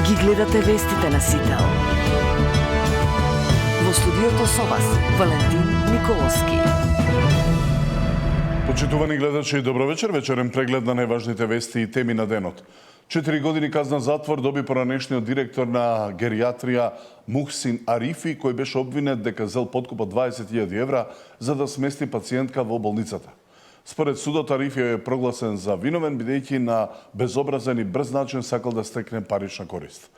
Ги гледате вестите на Сител. Во студиото со вас, Валентин Николовски. Почитувани гледачи, добро вечер. Вечерен преглед на најважните вести и теми на денот. 4 години казна затвор доби поранешниот директор на геријатрија Мухсин Арифи, кој беше обвинет дека зел подкуп од 20.000 евра за да смести пациентка во болницата. Според судот, Арифи е прогласен за виновен, бидејќи на безобразен и брз начин сакал да стекне парична корист.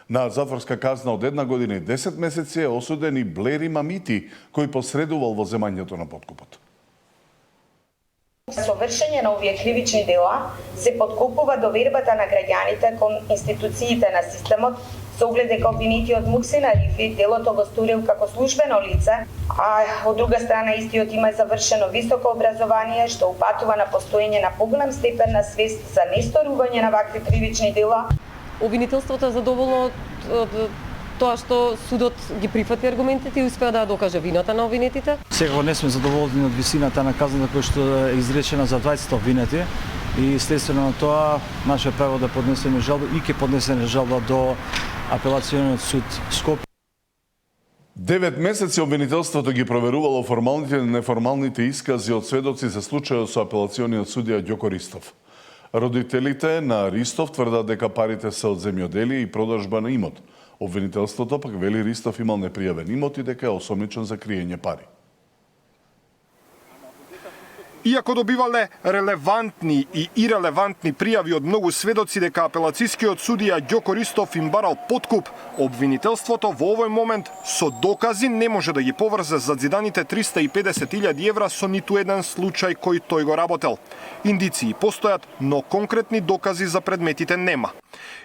На затворска казна од 1 година и 10 месеци е осуден и Блери Мамити, кој посредувал во земањето на подкупот. Со вршење на овие кривични дела се подкупува довербата на граѓаните кон институциите на системот, со оглед дека обвинетиот Мухсин Арифи делото го сторил како службено лице, а од друга страна истиот има завршено високо образование што упатува на постоење на поголем степен на свест за несторување на вакви кривични дела. Обвинителството е задоволно од тоа што судот ги прифати аргументите и успеа да докаже вината на обвинетите. Секако не сме задоволни од висината на казната која што е изречена за 20 обвинети и следствено на тоа наше право да поднесеме жалба и ќе поднесеме жалба до апелациониот суд Скопје. 9 месеци обвинителството ги проверувало формалните и неформалните искази од сведоци за случајот со апелациониот судија Ѓоко Ристов. Родителите на Ристов тврдат дека парите се од земјоделие и продажба на имот. Обвинителството пак вели Ристов имал непријавен имот и дека е осомничен за криење пари. Иако добивале релевантни и ирелевантни пријави од многу сведоци дека апелацискиот судија Ѓоко Ристов им барал подкуп, обвинителството во овој момент со докази не може да ги поврзе задзиданите 350.000 евра со ниту еден случај кој тој го работел. Индиции постојат, но конкретни докази за предметите нема.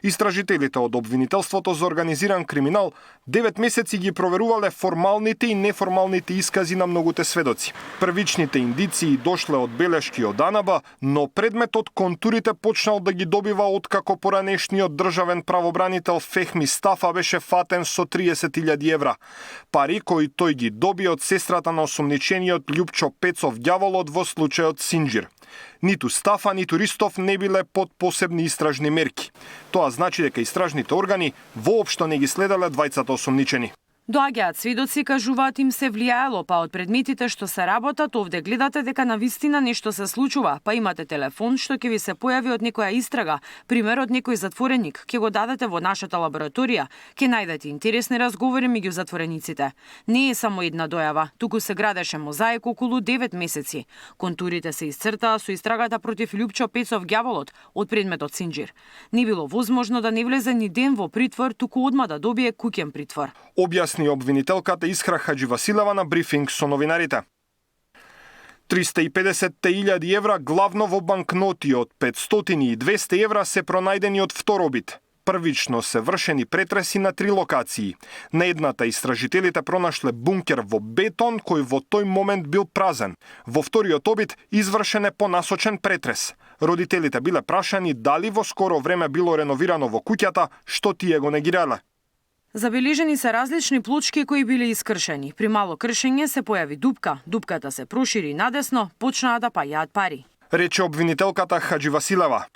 Истражителите од обвинителството за организиран криминал 9 месеци ги проверувале формалните и неформалните искази на многуте сведоци. Првичните индиции дошле од белешки од АНАБА, но предметот контурите почнал да ги добива откако поранешниот државен правобранител Фехми Стафа беше фатен со 30.000 евра. Пари кои тој ги доби од сестрата на осомничениот Љупчо Пецов ѓаволот во случајот Синџир. Ниту Стафа, ниту Ристов не биле под посебни истражни мерки. Тоа значи дека истражните органи воопшто не ги следеле двајцата осомничени. Доаѓаат сведоци, кажуваат им се влијаело, па од предметите што се работат, овде гледате дека навистина нешто се случува, па имате телефон што ќе ви се појави од некоја истрага, пример од некој затвореник, ќе го дадете во нашата лабораторија, ќе најдете интересни разговори меѓу затворениците. Не е само една дојава, туку се градеше мозаик околу 9 месеци. Контурите се исцртаа со истрагата против Љупчо Пецов ѓаволот од предметот Синџир. Не било возможно да не влезе ни ден во притвор, туку одма да добие куќен притвор. Објасни обвинителката Искра Хаџивасилева на брифинг со новинарите. 350.000 евра главно во банкноти од 500 и 200 евра се пронајдени од второбит. Првично се вршени претреси на 3 локации. На едната истражителите пронашле бункер во бетон кој во тој момент бил празен. Во вториот обид извршен е понасочен претрес. Родителите биле прашани дали во скоро време било реновирано во куќата, што тие го негирале. Забележени се различни плочки кои биле искршени. При мало кршење се појави дупка. Дупката се прошири надесно, почнаа да паѓаат пари. Рече обвинителката Хаџивасилева.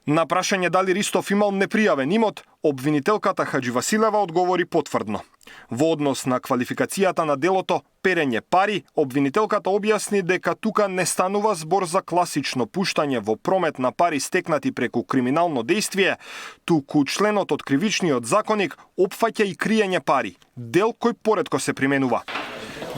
На прашање дали Ристов имал непријавен имот, обвинителката Хаџивасилева одговори потврдно. Во однос на квалификацијата на делото перење пари, обвинителката објасни дека тука не станува збор за класично пуштање во промет на пари стекнати преку криминално дејствие, туку членот од кривичниот законник опфаќа и криење пари, дел кој поретко се применува.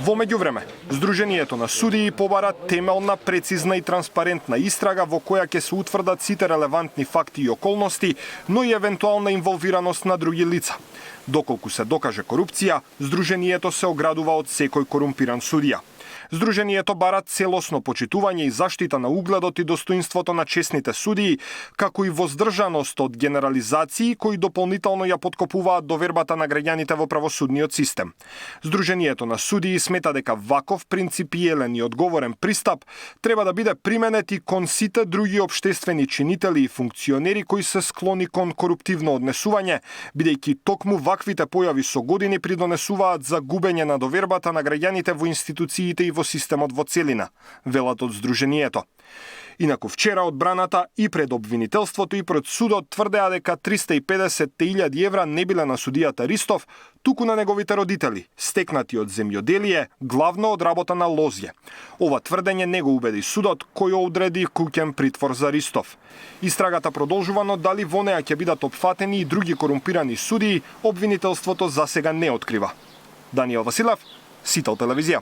Во меѓувреме, Сдруженијето на судии побара темелна, прецизна и транспарентна истрага во која ќе се утврдат сите релевантни факти и околности, но и евентуална инволвираност на други лица. Доколку се докаже корупција, Сдруженијето се оградува од секој корумпиран судија. Сдруженијето бара целосно почитување и заштита на угледот и достоинството на честните судии, како и воздржаност од генерализации кои дополнително ја подкопуваат довербата на граѓаните во правосудниот систем. Сдруженијето на судии смета дека ваков принципиелен и одговорен пристап треба да биде применет и кон сите други општествени чинители и функционери кои се склони кон коруптивно однесување, бидејќи токму ваквите појави со години придонесуваат за губење на довербата на граѓаните во институциите и во системот во целина, велат од Сдруженијето. Инаку вчера одбраната и пред обвинителството и пред судот тврдеа дека 350.000 евра не биле на судијата Ристов, туку на неговите родители, стекнати од земјоделие, главно од работа на лозје. Ова тврдење не го убеди судот, кој одреди куќен притвор за Ристов. Истрагата продолжува, но дали во неа ќе бидат опфатени и други корумпирани судии, обвинителството засега не открива. Даниел Василев, Сител телевизија.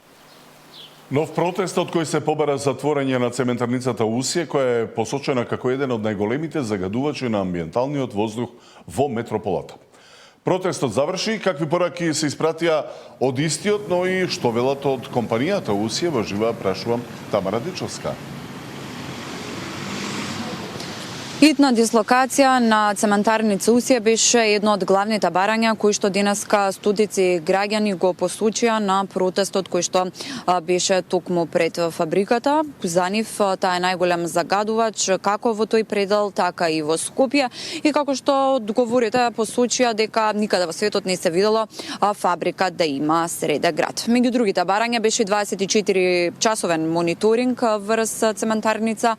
Нов протестот кој се побара затворање на цементарницата Усие, која е посочена како еден од најголемите загадувачи на амбиенталниот воздух во метрополата. Протестот заврши, какви пораки се испратија од истиот, но и што велат од компанијата Усие, во жива прашувам Тамара Дичовска. Итна дислокација на цементарница Усие беше едно од главните барања кои што денеска стотици граѓани го посочија на протестот кој што беше токму пред фабриката. За нив таа е најголем загадувач како во тој предел, така и во Скопје, и како што одговорите посочија дека никаде во светот не се видело фабрика да има среде град. Меѓу другите барања беше 24 часовен мониторинг врз цементарница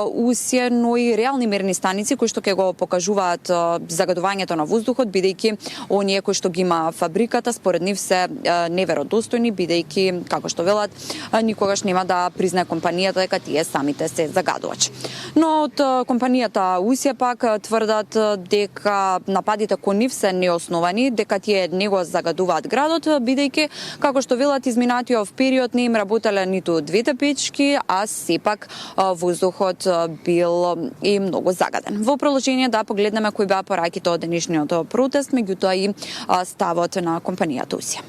Усие, но и реални мерни станици кои што ќе го покажуваат загадувањето на воздухот, бидејќи оние кои што ги има фабриката според нив се неверодостојни, бидејќи како што велат никогаш нема да признае компанијата дека тие самите се загадувач. Но од компанијата Усие пак тврдат дека нападите кон нив се неосновани, дека тие не го загадуваат градот, бидејќи како што велат изминатиот период не им работеле ниту двете печки, а сепак воздухот бил и многу загаден. Во продолжение да погледнеме кои беа пораките од денешниот протест, меѓутоа и ставот на компанијата Усие.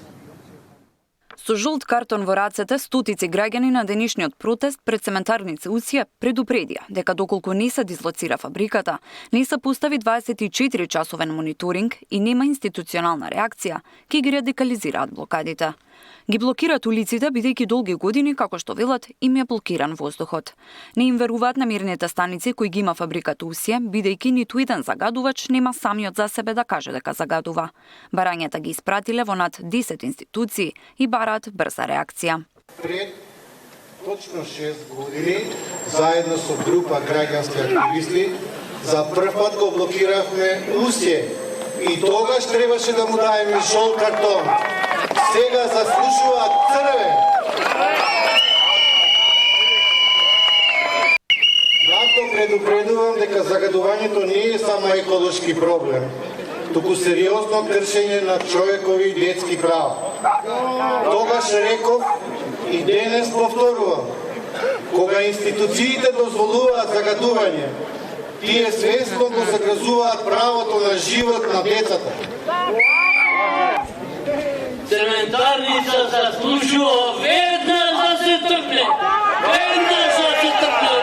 Со жолт картон во рацете, стотици граѓани на денешниот протест пред цементарница Усие предупредија дека доколку не се дислоцира фабриката, не се постави 24 часовен мониторинг и нема институционална реакција, ќе ги радикализираат блокадите. Ги блокираат улиците, бидејќи долги години, како што велат, им е блокиран воздухот. Не им веруваат на мирните станици кои ги има фабриката Усие, бидејќи ниту еден загадувач нема самиот за себе да каже дека загадува. Барањата ги испратиле во над 10 институции и бараат брза реакција. Пред точно 6 години, заедно со група граѓански активисти, за прв пат го блокиравме Усие и тогаш требаше да му даеме жолт картон. Сега заслужуваат црвен. Затоа предупредувам дека загадувањето не е само еколошки проблем, туку сериозно кршење на човекови и детски права. Тогаш реков и денес повторувам, кога институциите дозволуваат загадување, тие свесно го загрозуваат правото на живот на децата. Цементарница заслужува веднаш да се тргне. Веднаш да се тргне.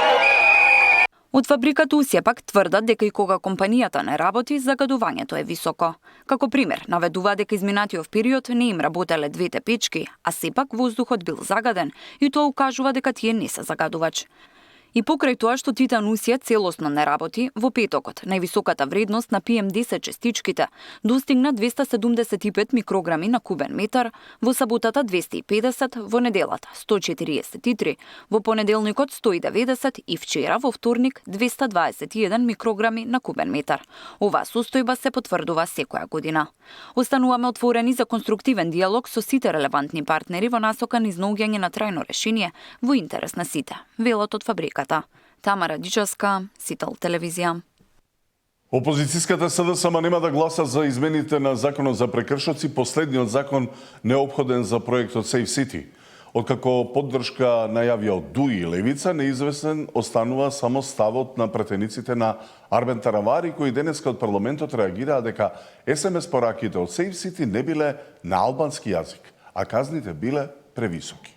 Од фабриката Усие пак тврдат дека и кога компанијата не работи, загадувањето е високо. Како пример, наведува дека изминатиот период не им работеле двете печки, а сепак воздухот бил загаден и тоа укажува дека тие не се загадувач. И покрај тоа што Титан Усие целосно не работи, во петокот највисоката вредност на PM10 частичките достигна 275 микрограми на кубен метар, во саботата 250, во неделата 143, во понеделникот 190 и вчера во вторник 221 микрограми на кубен метар. Оваа состојба се потврдува секоја година. Остануваме отворени за конструктивен диалог со сите релевантни партнери во насока на изнаоѓање на трајно решение во интерес на сите, велат од фабрика. Тамара Дичовска, Сител телевизија. Опозицијската СДСМ нема да гласа за измените на законот за прекршоци, последниот закон неопходен за проектот Safe City. Откако поддршка најавија од ДУИ и Левица, неизвестен останува само ставот на претениците на Арбен Таравари, кои денеска од парламентот реагираа дека СМС пораките од Safe City не биле на албански јазик, а казните биле превисоки.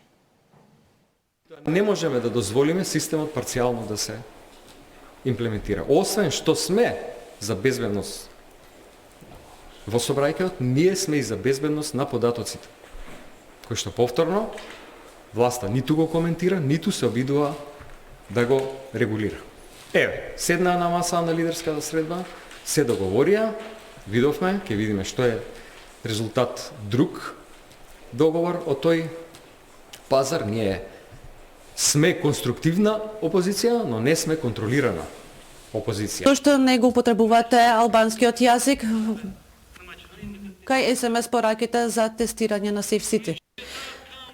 Не можеме да дозволиме системот парцијално да се имплементира. Освен што сме за безбедност во собрајкајот, ние сме и за безбедност на податоците, кој што повторно власта ниту го коментира, ниту се обидува да го регулира. Еве, седнаа на маса на лидерската средба, се договорија, видовме, ќе видиме што е резултат друг договор од тој пазар. Ние Сме конструктивна опозиција, но не сме контролирана опозиција. Тоа што не го употребувате албанскиот јазик кај SMS пораките за тестирање на SafeCity.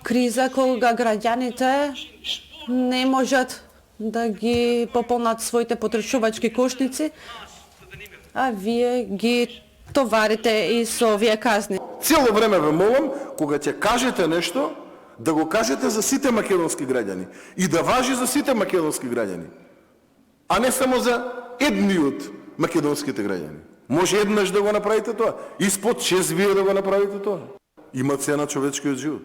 Криза кога граѓаните не можат да ги пополнат своите потрошувачки кошници, а вие ги товарите и со овие казни. Цело време ве молам, кога ќе кажете нешто, да го кажете за сите македонски граѓани и да важи за сите македонски граѓани, а не само за едни од македонските граѓани. Може еднаш да го направите тоа, испод 6 вие да го направите тоа. Има цена човечкиот живот.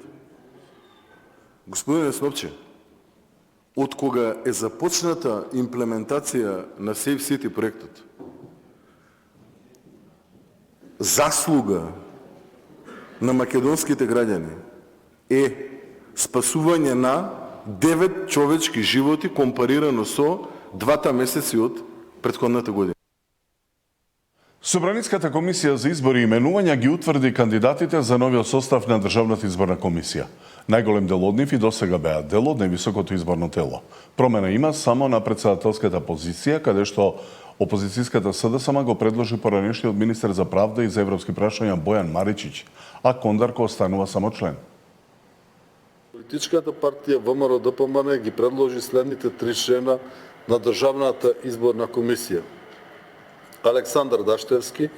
Господине Снопче, од кога е започната имплементација на SafeCity проектот, заслуга на македонските граѓани е спасување на 9 човечки животи компарирано со 2 месеци од претходната година. Собраницката комисија за избори и именувања ги утврди кандидатите за новиот состав на Државната изборна комисија. Најголем дел од нив и досега беа дел од највисокото изборно тело. Промена има само на претседателската позиција, каде што опозицијската СДСМ го предложи поранешниот министер за правда и за европски прашања Бојан Маричич, а Кондарко останува само член. Политичката партија ВМРО-ДПМН ги предложи следните 3 члена на Државната изборна комисија. Александар Даштевски,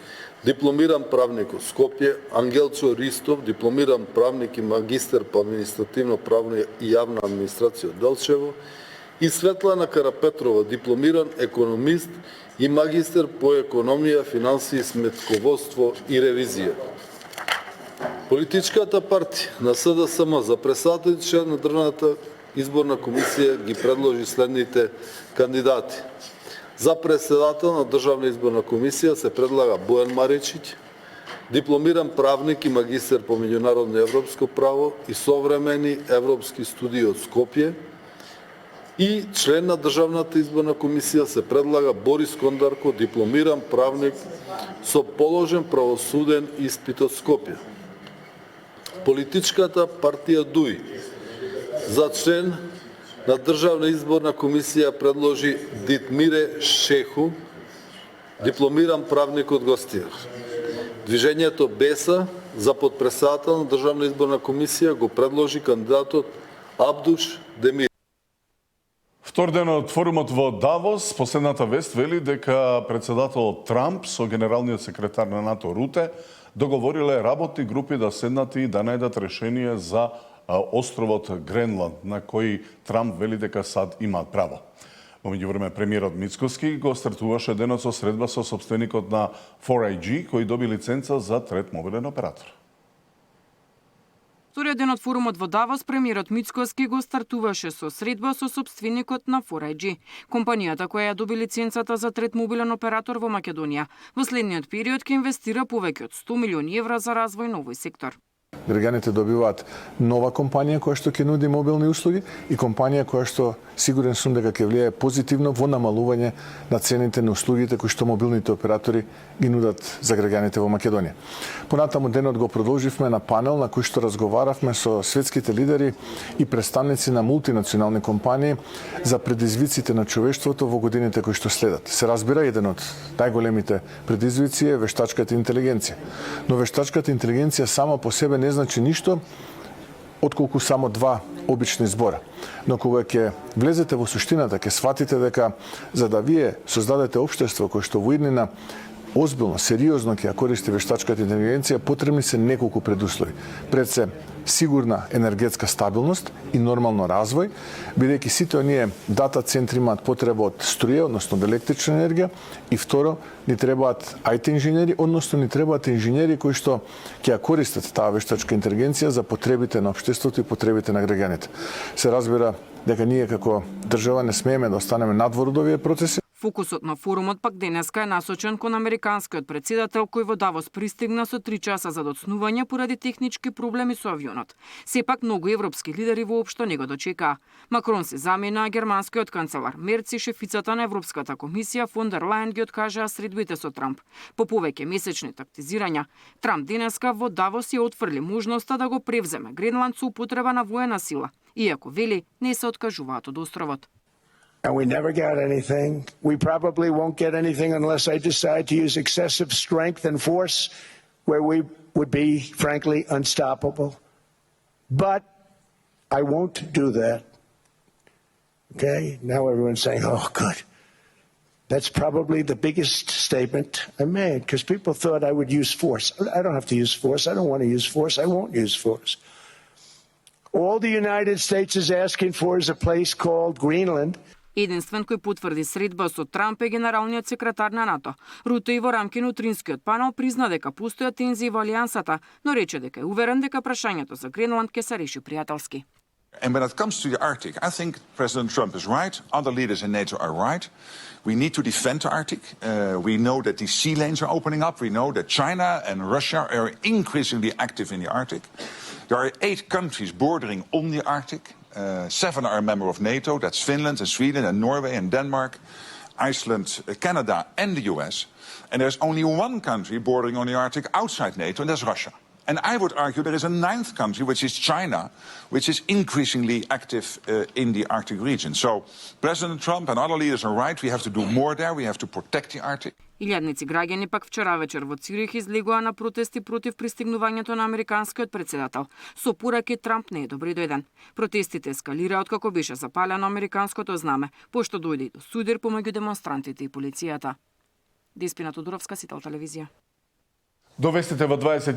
дипломиран правник од Скопје, Ангелчо Ристов, дипломиран правник и магистер по административно право и јавна администрација од Делчево, и Светлана Карапетрова, дипломиран економист и магистер по економија, финансии, сметководство и ревизија. Политичката партија на СДСМ за председател член на Државната изборна комисија ги предложи следните кандидати. За председател на Државна изборна комисија се предлага Бојан Маричич, дипломиран правник и магистер по меѓународно европско право и современи европски студии од Скопје, и член на Државната изборна комисија се предлага Борис Кондарко, дипломиран правник со положен правосуден испит од Скопје. Политичката партија ДУИ за член на Државна изборна комисија предложи Дитмире Шеху, дипломиран правник од Гостивар. Движењето БЕСА за подпредседател на Државна изборна комисија го предложи кандидатот Абдуш Демир. Втор ден од форумот во Давос, последната вест вели дека председателот Трамп со генералниот секретар на НАТО Руте договориле работни групи да седнат и да најдат решение за островот Гренланд, на кој Трамп вели дека САД имаат право. Во меѓувреме, премиерот Мицкоски го стартуваше денот со средба со сопственикот на 4iG, кој доби лиценца за трет мобилен оператор. Вториот ден од форумот во Давос, премиерот Мицкоски го стартуваше со средба со сопственикот на 4iG, компанијата која ја доби лиценцата за трет мобилен оператор во Македонија. Во следниот период ќе инвестира повеќе од 100 милиони евра за развој на овој сектор. Граѓаните добиваат нова компанија која што ќе нуди мобилни услуги и компанија која што сигурен сум дека ќе влијае позитивно во намалување на цените на услугите кои што мобилните оператори ги нудат за граѓаните во Македонија. Понатаму денот го продолживме на панел на кој што разговаравме со светските лидери и представници на мултинационални компании за предизвиците на човештвото во годините кои што следат. Се разбира, еден од најголемите предизвици е вештачката интелигенција. Но вештачката интелигенција сама по себе не значи ништо отколку само 2 обични збора. Но кога ќе влезете во суштината, ќе сватите дека за да вие создадете општество кое што во иднина озбилно, сериозно ќе ја користи вештачката интелигенција, потребни се неколку предуслови. Пред се сигурна енергетска стабилност и нормално развој, бидејќи сите оние дата центри имаат потреба од струја, односно од електрична енергија, и второ, ни требаат IT инженери, односно ни требаат инженери кои што ќе ја користат таа вештачка интелигенција за потребите на општеството и потребите на граѓаните. Се разбира дека ние како држава не смееме да останеме надвор од овие процеси. Фокусот на форумот пак денеска е насочен кон американскиот председател кој во Давос пристигна со 3 часа за доцнување поради технички проблеми со авионот. Сепак многу европски лидери воопшто не го дочекаа. Макрон се замена, германскиот канцелар Мерц и шефицата на Европската комисија фон дер Лајен ги откажаа средбите со Трамп. По повеќе месечни тактизирања, Трамп денеска во Давос ја отфрли можноста да го превземе Гренланд со употреба на воена сила, иако вели не се откажуваат од островот. And we never got anything. We probably won't get anything unless I decide to use excessive strength and force where we would be, frankly, unstoppable. But I won't do that. Okay? Now everyone's saying, oh, good. That's probably the biggest statement I made because people thought I would use force. I don't have to use force. I don't want to use force. I won't use force. All the United States is asking for is a place called Greenland. Единствен кој потврди средба со Трамп е генералниот секретар на НАТО. Руто и во рамки на утринскиот панел призна дека постојат тензии во алијансата, но рече дека е уверен дека прашањето за Гренланд ќе се реши пријателски. And when it comes to the Arctic, I think President Trump is right. Other leaders in NATO are right. We need to defend the Arctic. We know that the sea lanes are opening up. We know that China and Russia are increasingly active in the Arctic. There are 8 countries bordering on the Arctic. 7 are a member of NATO. That's Finland and Sweden and Norway and Denmark, Iceland, Canada and the US. And there's only one country bordering on the Arctic outside NATO, and that's Russia. And I would argue there is a 9th country, which is China, which is increasingly active in the Arctic region. So President Trump and other leaders are right. We have to do more there. We have to protect the Arctic. Илјадници граѓани пак вчера вечер во Цирих излегоа на протести против пристигнувањето на американскиот председател. Со пораки Трамп не е добре дојден. Протестите ескалираа откако беше запалено американското знаме, пошто дојде и до судир помеѓу демонстрантите и полицијата. Деспина Тодоровска, Сител телевизија. Довестите во 20